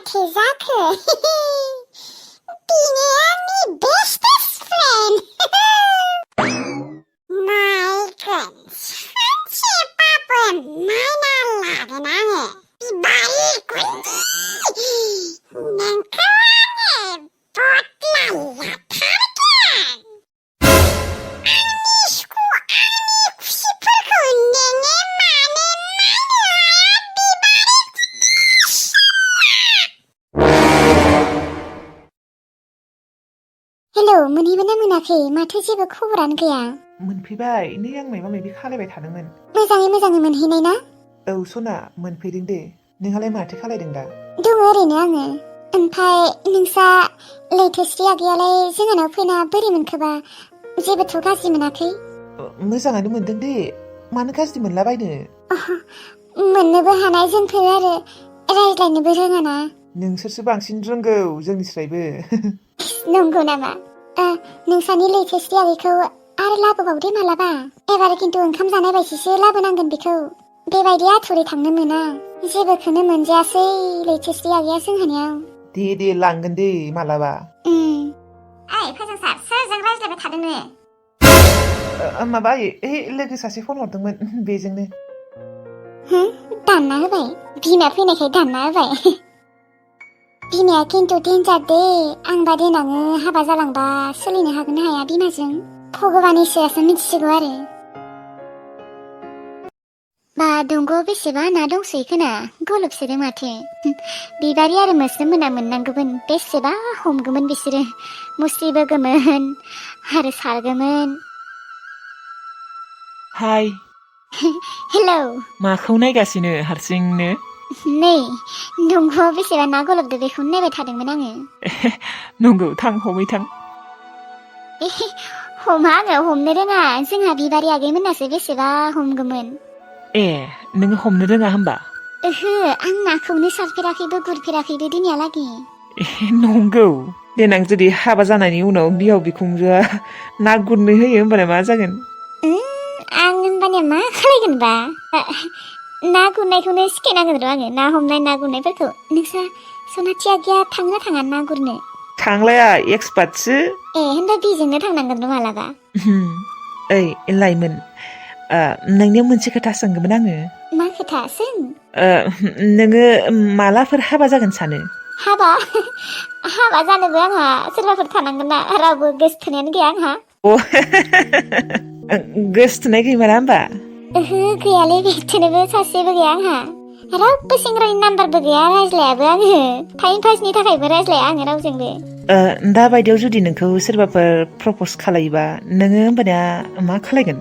माथो जाखो बेनो आंनि bestest friend नायगोन सानसेबाबो नायना लागोन आङो बिबारि गुन्दि नोंखौ आङो बदलायथारगोन आंनि खुसिफोरखौ नोङो मानो नायनो हाया बिबारि हेलौ मोनहैबायना मोनाखै माथो जेबो खबरानो गैया मोनफैबाय नै आं माबा माबि खालायबाय थादोंमोन मोजाङै मोनहैनाय ना औ सना मोनफैदों दे नोंहालाय माथो खालायदों दा दङ ओरैनो आङो ओमफ्राय नोंसा लैथोस्रि आगैयालाय जोंहानाव फैना बोरै मोनखोबा जेबोथ' गाज्रि मोनाखै मोजाङानो मोनदों दे मानो गाज्रि मोनलाबायनो मोननोबो हानाय जोंफोर आरो रायज्लायनोबो रोङाना नोंसोरसो बांसिन रोंगौ जोंनिस्रायबो नंगौ नामा नोंसानि लैथोस्रि आगैखौ आरो लाबोबावदे मालाबा एबार खिन्थु ओंखाम जानाय बायदिसो लाबोनांगोन बेखौ बेबायदि आथुरै थांनो मोना जेबोखौनो मोनजायासै लैथोस्रि आगैया जोंहानियाव दे लांगोन दे मालाबा ओइ फोजोंसार सोरजों रायज्लायबाय थादों नोङो माबा लोगो सासे फन हरदोंमोन बेजोंनो दानना होबाय बिमा फैनायखाय दानना होबाय बिमाया खिन्थु डेन्जार दे आंबा देनाङो हाबा जालांबा सोलिनो हागोन ना हाया बिमाजों भगबान इसोरासो मिथिसिगौ आरो बा दंग' बेसेबा ना दंसोयो खोना गलबसोदों माथो बिबारि आरो मोस्रोम मोना मोननांगौमोन बेसेबा हमगौमोन बिसोरो मुस्रिबोगौमोन आरो सारगौमोन हाय हेलौ माखौ नायगासिनो हारसिंनो नै दंग' बेसेबा ना गलबदो बेखौनो नायबाय थादोंमोन आङो नंगौ थां हमै थां हमा आङो हमनो रोङा जोंहा बिबारि आगैमोनासो बेसेबा हमगौमोन ए नोङो हमनो रोङा होमबा ओहो आं नाखौनो सारफेराखैबो गुरफेराखैबो दिनैहालागै नंगौ देनां जुदि हाबा जानायनि उनाव बिहाव बिखुनजोआ ना गुरनो होयो होमबालाय मा जागोन आं होनबानिया मा खालायगोनबा ना गुरनायखौनो सिखायनांगोन र' आङो ना हमनाय ना गुरनायफोरखौ नोंसा सनाथि आगैया थाङोना थाङा ना गुरनो थांलाया एक्सपार्टसो होनबा बिजोंनो थांनांगोन र' मालाबा ओइ लाइमोन नोंनियाव मोनसे खोथा सोंगौमोन आङो मा खोथा सों नोङो मालाफोर हाबा जागोन सानो हाबा जानोबो आंहा सोरबाफोर थानांगोन ना रावबो गोसथोनायानो गैया आंहा गोसथोनाय गैमारा होमबा ओहो गैयालै गोसथोनोबो सासेबो गैया आंहा रावबो सेंग्रानि नाम्बारबो गैया रायज्लायाबो आङो टाइम पासनि थाखायबो रायज्लाया आङो रावजोंबो दा बायदियाव जुदि नोंखौ सोरबाफोर प्रपस खालायोबा नोङो होमबानिया मा खालायगोन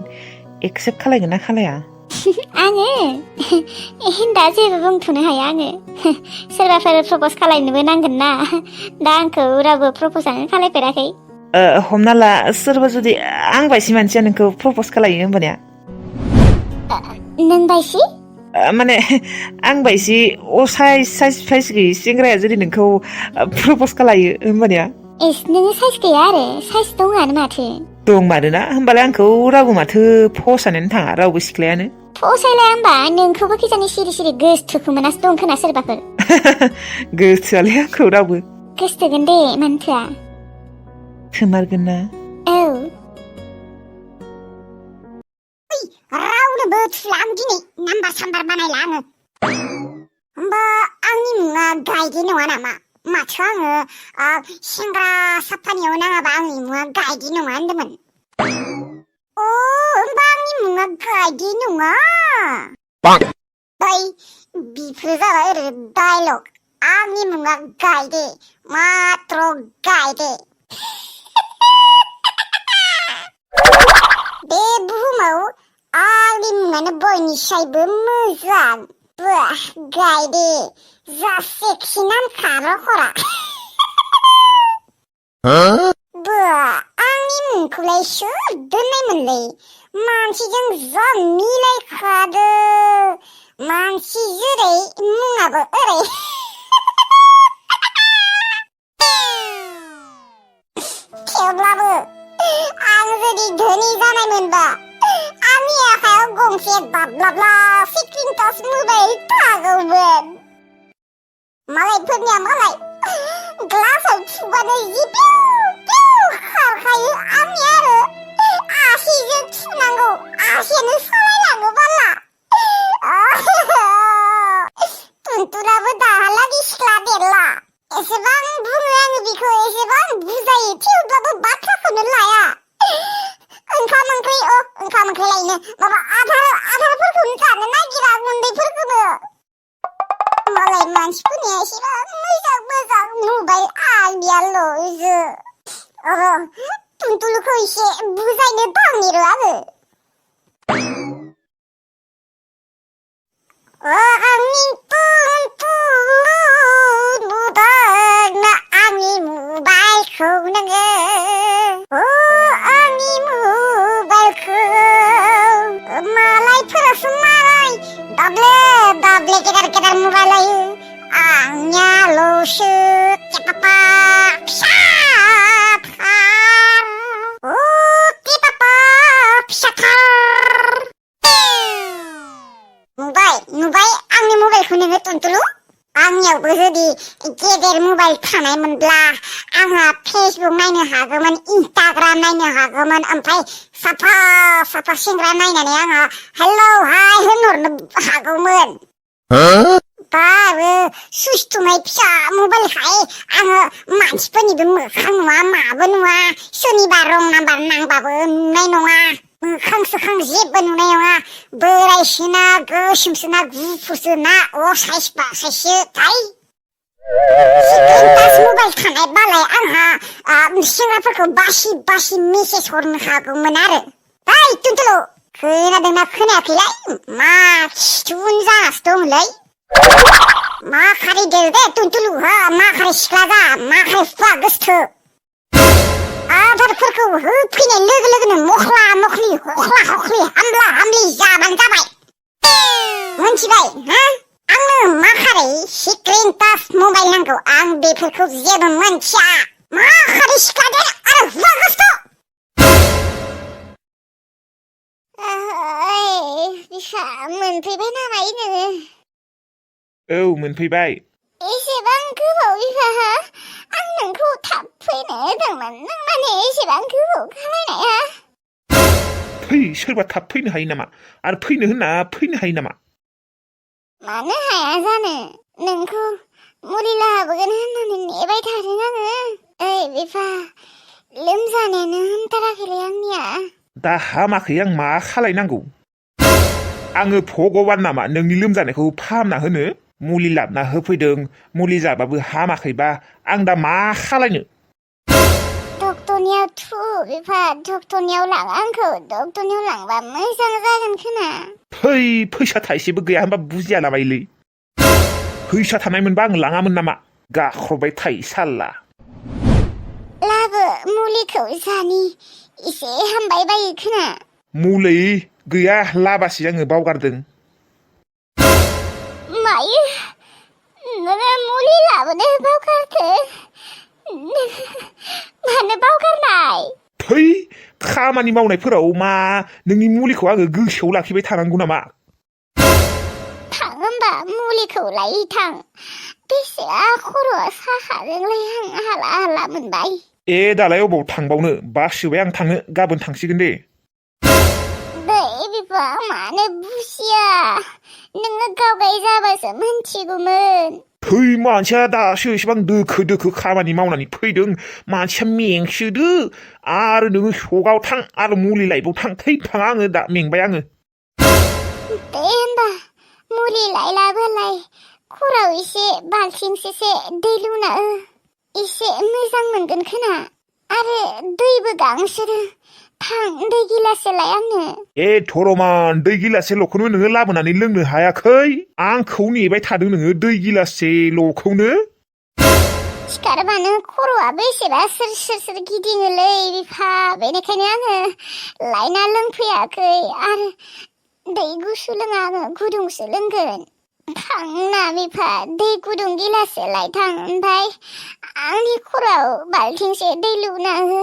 एक्सेप्ट खालायगोन ना खालाया आङो दा जेबो बुंथ'नो हाया आङो सोरबाफोर प्रपस खालायनोबो नांगोन ना दा आंखौ रावबो प्रपसानो खालायफेराखै हमना ला सोरबा जुदि आं बायसि मानसिया नोंखौ प्रपस खालायो होमबानिया नों बायसि माने आं बायसि साइज गैयि सेंग्राया जुदि नोंखौ प्रपस खालायो होमबानिया नोङो साइज गैया आरो साइज दङआनो माथो दं मानोना होमबालाय आंखौ रावबो माथो फसायनानै थाङा रावबो सिख्लायानो फसायलाया होमबा नोंखौबो खिजानि सिरि गोसथोखौ मोनासो दं खोना सोरबाफोर गोसोआलाय आंखौ रावबो गोसथोगोन दे मानोथोआ खोमारगोन ना औ रावनोबो थुला आं दिनै नाम्बार साम्बार बानायला आङो होमबा आंनि मुङा गायदे नङा नामा माथो आङो सेंग्रा साफानियाव नाङाबा आंनि मुङा गायदे नङा होनदोंमोन होमबा आंनि मुङा गायदे नङा बिफोरो जाबाय ओरैनो डायलग आंनि मुङा गायदे मात्र गायदे बे बुहुमाव आंनि मुङानो बयनिसायबो मोजां गायदे जा सेक्सि नामखा रखरा आंनि मुंखौलाय सोर दोननायमोनलै मानसिजों जा मिलायखादो मानसि जेरै मुङाबो ओरै थेवब्लाबो आं जुदि धोनि जानायमोनबा आंनि आखायाव गंसे बाब्लाब्ला स्क्रिन टाच मबाइल थागौमोन मालायफोरनिया मालाय ग्लासाव थुबानो जि पिउ पिउ खारखायो आंनिया आरो आसिजों थुनांगौ आसियानो सालायलाङो बाला टुनटुनाबो दाहालागै सिख्ला देरला एसेबां बुङो आङो बिखौ एसेबां बुजायो थेवब्लाबो बाथ्राखौनो लाया ओंखाम ओंख्रि लायनो माबा आदारफोरखौनो जानो नागिरा गुन्दैफोरखौनो मालाय मानसिफोरनिया एसेबां मोजां नुबाय आंनियाल'सो टुनटुलुखौ एसे बुजायनो थांनिर' आङो आंनि टुनटुलु नुदोंना आंनि मबाइलखौ नोङो आंनि मबाइलखौ मालायफोरासो मालाय दाब्ले गेदेर मबाइल लायो आंनियाल'सो टेपापा फिसाथार टेपापा फिसाथार नुबाय आंनि मबाइलखौ नोङो टुनटुलु आंनियावबो जुदि गेदेर मबाइल थानायमोनब्ला आंहा फेसबुक नायनो हागौमोन इन्स्टाग्राम नायनो हागौमन ओमफ्राय साफा सेंग्रा नायनानै आंहा हेलौ हाय होनहरनो हागौमोन बाबो सुस्थुनाय फिसा मबाइलखाय आङो मानसिफोरनिबो मोखां नुवा माबो नुवा सोरनिबा रं नाम्बार नांबाबो नुनाय नङा मोखां जेबो नुनाय नङा बोरायसोना गोसोमसोना गुफुरसोना साइससो थाय मबाइल थानाय बालाय आंहा सेंग्राफोरखौ बासि मेसेज हरनो हागौमोन आरो ओइ टुनटुलु खोनादोंना खोनायाखैलाय मा खिथुन जागासिनो दंलै मा खारै देरदे टुनटुलु मा खारै सिख्ला जा मा खारै फुवा गोसथो आदारफोरखौ होफैनाय लोगोनो मख्ला मख्लि हख्ला हख्लि हामला हामलि जाबानो जाबाय मोनथिबाय आंनो मा खारै स्क्रिन टाच मबाइल नांगौ आं बेफोरखौ जेबो मोनथिया मा खारै सिख्ला देर आरो हुवा गोसथो बिफा मोनफैबाय नामा नोङो औ मोनफैबाय एसेबां गोबाव बिफा आं नोंखौ थाब फैनो होदोंमोन नों माने एसेबां गोबाव खालायनाय फै सोरबा थाब फैनो हायो नामा आरो फैनो होनना फैनो हायो नामा मानो हाया जानो नोंखौ मुलि लाबोगोन होननानै नेबाय थादों आङो ओइ बिफा लोमजानायानो हामथाराखैलै आंनिया दा हामाखै आं मा खालायनांगौ आङो भगबान नामा नोंनि लोमजानायखौ फाहामना होनो मुलि लाबना होफैदों मुलि जाबाबो हामाखैबा आं दा मा खालायनो डक्टरनियाव थु बिफा डक्टरनियाव लां आंखौ डक्टरनियाव लांबा मोजां जागोन खोना फैसा थाइसेबो गैया होनबा बुजिया नामालै फैसा थानायमोनबा आं लाङामोन नामा गाख्रबबाय थायो साल्ला लाबो मुलिखौ जानि एसे हामबाय बायो खोना मुलि गैया लाबासो आङो बावगारदों मायो नोङो मुलि लाबोनो बावगारखो मानो बावगारनाय खामानि मावनायफोराव मा नोंनि मुलिखौ आङो गोसोआव लाखिबाय थानांगौ नामा थां होमबा मुलिखौ लायै थां बेसेआ खर'आ साखादोंलै आं हाला मोनबाय दालाय अबाव थांबावनो बासोबाय आं थांनो गाबोन थांसिगोन दे बिफा मानो बुजिया नोङो गावगाय जाबासो मोनथिगौमोन मानसिया दासो एसेबां दोखो खामानि मावनानै फैदों मानसिया मेंसोदो आरो नोङो सगाव थां आरो मुलि लायबाव थाङा आङो दा मेंबाय आङो दे होमबा मुलि लायलाबोलाय खराव एसे बाल्थिंसेसे दै लुना एसे मोजां मोनगोन खोना आरो दैबो गांसोरो थां दै गिलाससे लाय आंनो धरमान दै गिलाससेल'खौनो नोङो लाबोनानै लोंनो हायाखै आंखौ नेबाय थादों नोङो दै गिलाससेल'खौनो सिखारबानो खर'आ बेसेबा सोर गिदिङोलै बिफा बेनिखायनो आङो लायना लोंफैयाखै आरो दै गुसु लोङा आङो गुदुंसो लोंगोन थांना बिफा दै गुदुं गिलाससे लाय थां ओमफ्राय आंनि खर'आव बाल्थिंसे दै लुना हो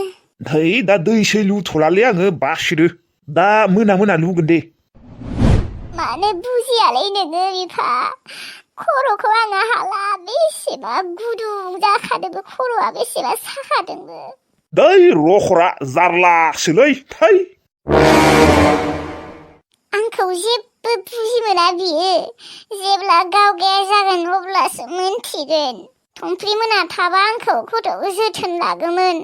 दा दैसो लुथ'लालै आङो बासोदो दा मोना लुगोन दे मानो बुजियालै नोङो बिफा खर'खौ आङो हाला बेसे बेसेबा गुदुं जाखादोंबो खर'आ बेसेबा साखादोंबो दै रखरा जारलासोलै थै आंखौ जेबो बुजि मोना बियो जेब्ला गावगाया जागोन अब्लासो मोनथिगोन थंफ्रि मोना थाबा आंखौ गथ'खौ जोथोन लागोमोन